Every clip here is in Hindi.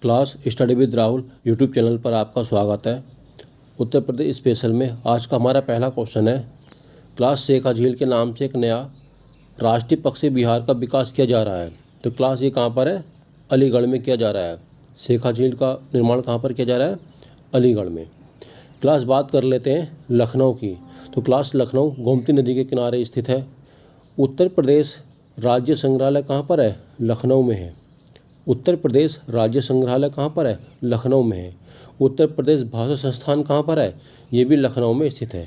Class study with Rahul YouTube channel पर आपका स्वागत है। उत्तर प्रदेश स्पेशल में आज का हमारा पहला क्वेश्चन है। क्लास शेखा झील के नाम से एक नया राष्ट्रीय पक्षी विहार का विकास किया जा रहा है। तो क्लास ये कहाँ पर है? अलीगढ़ में किया जा रहा है। शेखा झील का निर्माण कहाँ पर किया जा रहा है? अलीगढ़ में। क्लास बात कर लेते हैं लखनऊ की। तो क्लास लखनऊ गोमती नदी के किनारे स्थित है। उत्तर प्रदेश राज्य संग्रहालय कहाँ पर है? लखनऊ में है। उत्तर प्रदेश राज्य संग्रहालय कहाँ पर है? लखनऊ में है। उत्तर प्रदेश भाषा संस्थान कहाँ पर है? ये भी लखनऊ में स्थित है।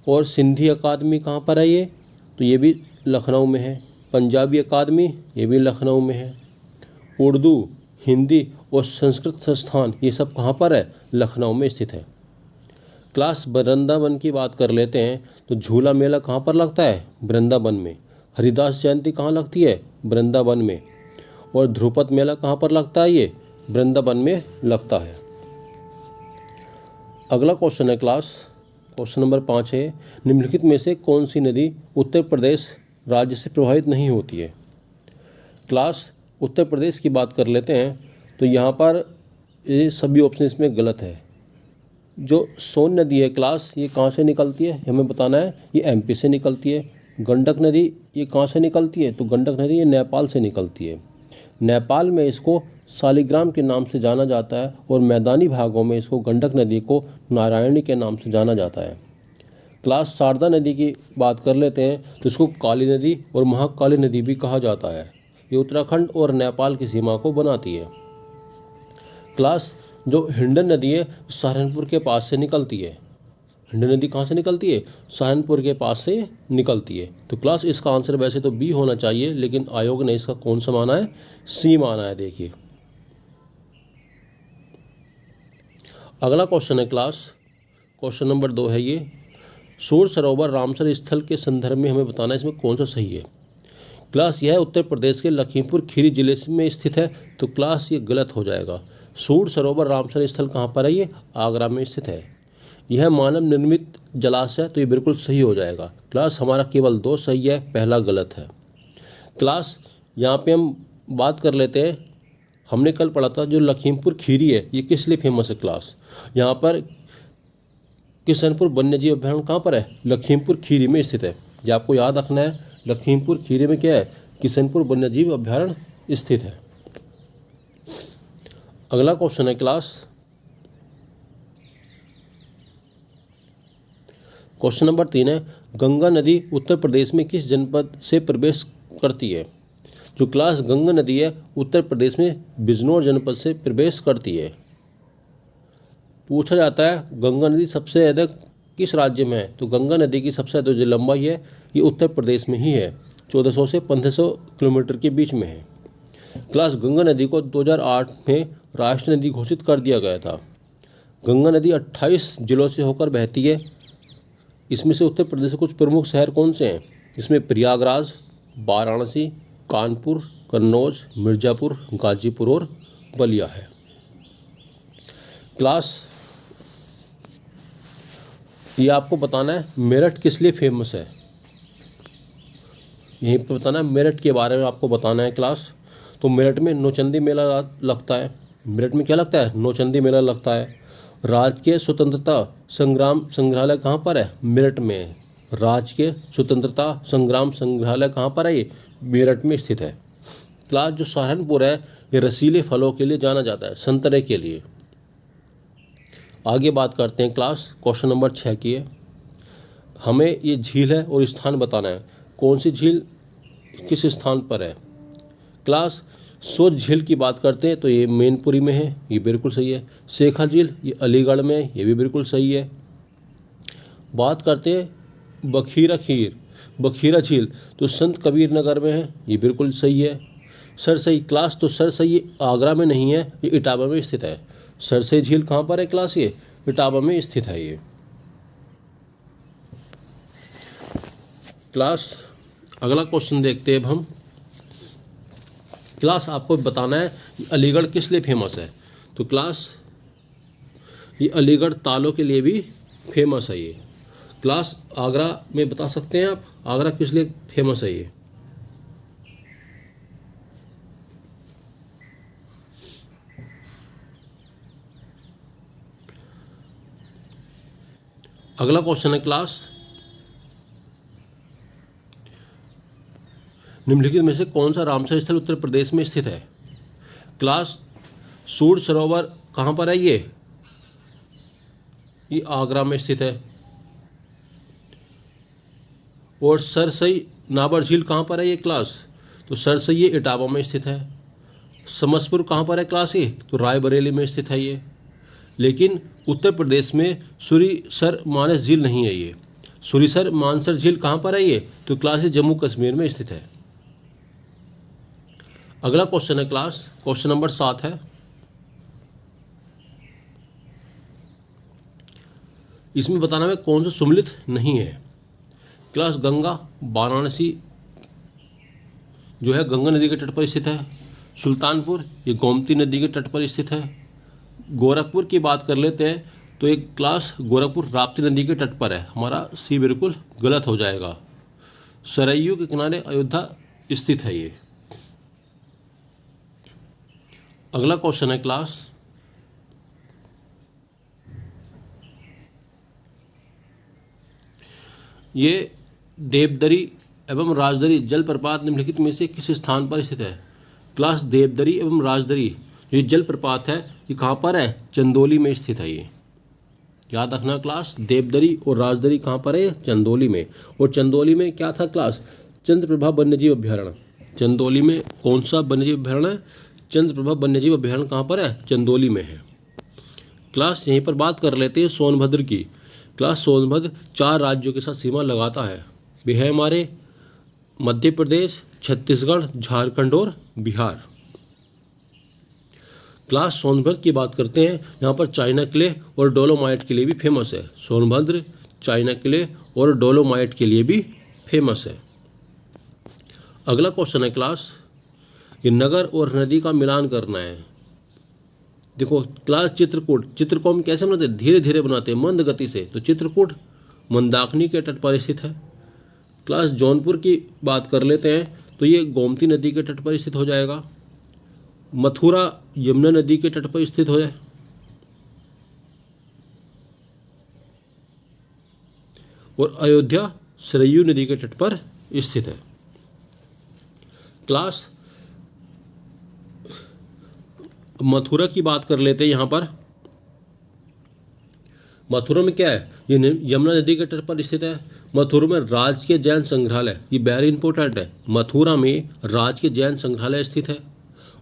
और सिंधी अकादमी कहाँ पर है? ये तो ये भी लखनऊ में है। पंजाबी अकादमी ये भी लखनऊ में है। उर्दू, हिंदी और संस्कृत संस्थान ये सब कहाँ पर है? लखनऊ में स्थित है। क्लास वृंदावन की बात कर लेते हैं। तो झूला मेला कहाँ पर लगता है? वृंदावन में। हरिदास जयंती कहाँ लगती है? वृंदावन में। और ध्रुपद मेला कहाँ पर लगता है? ये वृंदावन में लगता है। अगला क्वेश्चन है क्लास, क्वेश्चन नंबर 5 है। निम्नलिखित में से कौन सी नदी उत्तर प्रदेश राज्य से प्रभावित नहीं होती है? क्लास उत्तर प्रदेश की बात कर लेते हैं। तो यहाँ पर ये सभी ऑप्शन इसमें गलत है। जो सोन नदी है क्लास, ये कहाँ से निकलती है हमें बताना है। ये एमपी से निकलती है। गंडक नदी ये कहाँ से निकलती है? तो गंडक नदी ये नेपाल से निकलती है। नेपाल में इसको शालिग्राम के नाम से जाना जाता है और मैदानी भागों में इसको गंडक नदी को नारायणी के नाम से जाना जाता है। क्लास शारदा नदी की बात कर लेते हैं। तो इसको काली नदी और महाकाली नदी भी कहा जाता है। ये उत्तराखंड और नेपाल की सीमा को बनाती है। क्लास जो हिंडन नदी है सहारनपुर के पास से निकलती है। हिंडन नदी कहाँ से निकलती है? सहारनपुर के पास से निकलती है। तो क्लास इसका आंसर वैसे तो बी होना चाहिए, लेकिन आयोग ने इसका कौन सा माना है? सी माना है। देखिए अगला क्वेश्चन है क्लास, क्वेश्चन नंबर 2 है ये। सूर सरोवर रामसर स्थल के संदर्भ में हमें बताना है इसमें कौन सा सही है। क्लास यह उत्तर प्रदेश के लखीमपुर खीरी जिले में स्थित है। तो क्लास ये गलत हो जाएगा। सूर सरोवर रामसर स्थल कहाँ पर है? ये आगरा में स्थित है। यह मानव निर्मित जलाशय, तो ये बिल्कुल सही हो जाएगा। क्लास हमारा केवल 2 सही है, पहला गलत है। क्लास यहाँ पे हम बात कर लेते हैं। हमने कल पढ़ा था जो लखीमपुर खीरी है ये किस लिए फेमस है? क्लास यहाँ पर किशनपुर वन्यजीव अभयारण्य कहाँ पर है? लखीमपुर खीरी में स्थित है। ये आपको याद रखना है। लखीमपुर खीरी में क्या है? किशनपुर वन्यजीव अभयारण्य स्थित है। अगला क्वेश्चन है क्लास, क्वेश्चन नंबर 3 है। गंगा नदी उत्तर प्रदेश में किस जनपद से प्रवेश करती है? जो क्लास गंगा नदी है उत्तर प्रदेश में बिजनौर जनपद से प्रवेश करती है। पूछा जाता है गंगा नदी सबसे ज़्यादा किस राज्य में है? तो गंगा नदी की सबसे ज़्यादा जो लंबाई है ये उत्तर प्रदेश में ही है। 1400 से 1500 किलोमीटर के बीच में है। क्लास गंगा नदी को 2008 में राष्ट्रीय नदी घोषित कर दिया गया था। गंगा नदी 28 जिलों से होकर बहती है। इसमें से उत्तर प्रदेश के कुछ प्रमुख शहर कौन से हैं? इसमें प्रयागराज, वाराणसी, कानपुर, कन्नौज, मिर्ज़ापुर, गाजीपुर और बलिया है। क्लास ये आपको बताना है मेरठ किस लिए फेमस है। यहीं पर बताना है, मेरठ के बारे में आपको बताना है क्लास। तो मेरठ में नौचंदी मेला लगता है। मेरठ में क्या लगता है? नौचंदी मेला लगता है। राजकीय स्वतंत्रता संग्राम संग्रहालय कहाँ पर है? मेरठ में है। राजकीय स्वतंत्रता संग्राम संग्रहालय कहाँ पर है? ये मेरठ में स्थित है। क्लास जो सहारनपुर है ये रसीले फलों के लिए जाना जाता है, संतरे के लिए। आगे बात करते हैं क्लास, क्वेश्चन नंबर 6 की है। हमें ये झील है और स्थान बताना है। कौन सी झील किस स्थान पर है? क्लास सोच झील की बात करते हैं तो ये मैनपुरी में है, ये बिल्कुल सही है। शेखा झील ये अलीगढ़ में है, ये भी बिल्कुल सही है। बात करते हैं बखीरा झील तो संत कबीर नगर में है, ये बिल्कुल सही है। सरसई क्लास तो सरसई ये आगरा में नहीं है, ये इटावा में स्थित है। सरसई झील कहाँ पर है क्लास? ये इटावा में स्थित है। ये क्लास अगला क्वेश्चन देखते हैं अब हम। क्लास आपको बताना है अलीगढ़ किस लिए फेमस है। तो क्लास ये अलीगढ़ तालों के लिए भी फेमस है। ये क्लास आगरा में बता सकते हैं आप आगरा किस लिए फेमस है? ये अगला क्वेश्चन है क्लास, निम्नलिखित में से कौन सा रामसर स्थल उत्तर प्रदेश में स्थित है? क्लास सूर सरोवर कहाँ पर है? ये आगरा में स्थित है। और सरसई नाबर झील कहाँ पर है? ये क्लास, तो सरसई ये इटावा में स्थित है। समसपुर कहाँ पर है क्लास? ये तो रायबरेली में स्थित है ये। लेकिन उत्तर प्रदेश में सुरीसर मानस झील नहीं है ये। सुरीसर मानसर झील कहाँ पर है? ये तो क्लास जम्मू कश्मीर में स्थित है। अगला क्वेश्चन है क्लास, क्वेश्चन नंबर 7 है। इसमें बताना है कौन सा सुमेलित नहीं है। क्लास गंगा वाराणसी जो है गंगा नदी के तट पर स्थित है। सुल्तानपुर ये गोमती नदी के तट पर स्थित है। गोरखपुर की बात कर लेते हैं तो एक क्लास गोरखपुर राप्ती नदी के तट पर है। हमारा सी बिल्कुल गलत हो जाएगा। सरयू के किनारे अयोध्या स्थित है ये। अगला क्वेश्चन है क्लास, ये देवदरी एवं राजदरी जलप्रपात निम्नलिखित में से किस स्थान पर स्थित है? क्लास देवदरी एवं राजदरी ये जलप्रपात है, ये कहाँ पर है? चंदौली में स्थित है ये। याद रखना क्लास, देवदरी और राजदरी कहाँ पर है? चंदौली में। और चंदौली में क्या था क्लास? चंद्रप्रभा वन्यजीव अभ्यारण्य। चंदौली में कौन सा वन्यजीव अभ्यारण्य है? चंद्रप्रभा वन्यजीव अभ्यारण्य कहाँ पर है? चंदौली में है। क्लास यहीं पर बात कर लेते हैं सोनभद्र की। क्लास सोनभद्र 4 राज्यों के साथ सीमा लगाता है। वे है हमारे मध्य प्रदेश, छत्तीसगढ़, झारखंड और बिहार। क्लास सोनभद्र की बात करते हैं, यहाँ पर चाइना क्ले और डोलोमाइट के लिए भी फेमस है। सोनभद्र चाइना क्ले और डोलोमाइट के लिए भी फेमस है। अगला क्वेश्चन है क्लास, ये नगर और नदी का मिलान करना है। देखो क्लास चित्रकूट को हम कैसे बनाते हैं? धीरे धीरे बनाते हैं, मंद गति से। तो चित्रकूट मंदाकिनी के तट पर स्थित है। क्लास जौनपुर की बात कर लेते हैं तो ये गोमती नदी के तट पर स्थित हो जाएगा। मथुरा यमुना नदी के तट पर स्थित हो जाए। और अयोध्या सरयू नदी के तट पर स्थित है। क्लास मथुरा की बात कर लेते हैं। यहाँ पर मथुरा में क्या है? ये यमुना नदी के तट पर स्थित है। मथुरा में राजकीय जैन संग्रहालय, ये वेरी इंपॉर्टेंट है। मथुरा में राजकीय जैन संग्रहालय स्थित है।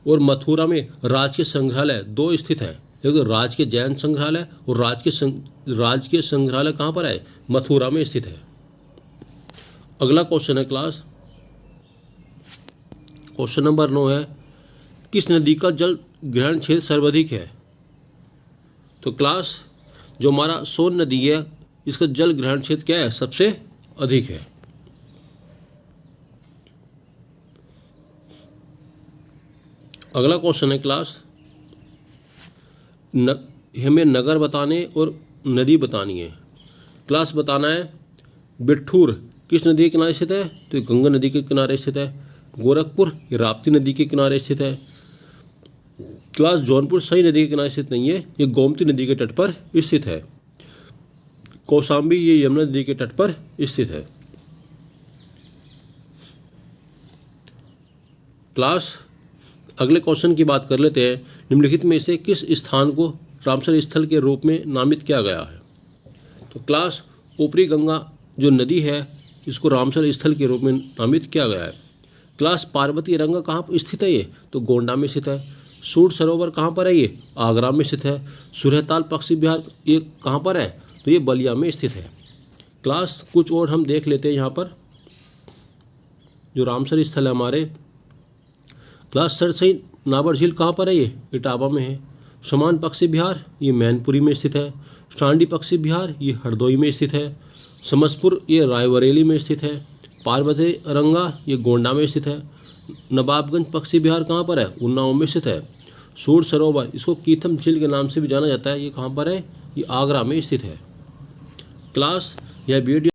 और मथुरा में राजकीय संग्रहालय 2 स्थित है, एक तो राजकीय जैन संग्रहालय और राजकीय संग्रहालय कहाँ पर है? मथुरा में स्थित है। अगला क्वेश्चन है क्लास, क्वेश्चन नंबर 9 है, किस नदी का जल ग्रहण क्षेत्र सर्वाधिक है? तो क्लास जो हमारा सोन नदी है, इसका जल ग्रहण क्षेत्र क्या है? सबसे अधिक है। अगला क्वेश्चन है क्लास, हमें नगर बताने और नदी बतानी है। क्लास बताना है बिट्ठूर किस नदी के किनारे स्थित है? तो ये गंगा नदी के किनारे स्थित है। गोरखपुर ये राप्ती नदी के किनारे स्थित है। क्लास जौनपुर सही नदी के किनारे स्थित नहीं है, ये गोमती नदी के तट पर स्थित है। कौशाम्बी ये यमुना नदी के तट पर स्थित है। क्लास अगले क्वेश्चन की बात कर लेते हैं, निम्नलिखित में से किस स्थान को रामसर स्थल के रूप में नामित किया गया है? तो क्लास ऊपरी गंगा जो नदी है, इसको रामसर स्थल के रूप में नामित किया गया है। क्लास पार्वती रंगा कहाँ पर स्थित है? ये तो गोंडा में स्थित है। सूर सरोवर कहाँ पर है? ये आगरा में स्थित है। सूर्यताल पक्षी विहार ये कहाँ पर है? तो ये बलिया में स्थित है। क्लास कुछ और हम देख लेते हैं यहाँ पर जो रामसर स्थल है हमारे। क्लास सरसई नाबर झील कहाँ पर है? ये इटावा में है। समान पक्षी विहार ये मैनपुरी में स्थित है। सांडी पक्षी विहार ये हरदोई में स्थित है। समसपुर ये रायबरेली में स्थित है। पार्वती रंगा ये गोंडा में स्थित है। नवाबगंज पक्षी विहार कहाँ पर है? उन्नाव में स्थित है। सूर सरोवर इसको कीथम झील के नाम से भी जाना जाता है, ये कहाँ पर है? ये आगरा में स्थित है। क्लास यह वीडियो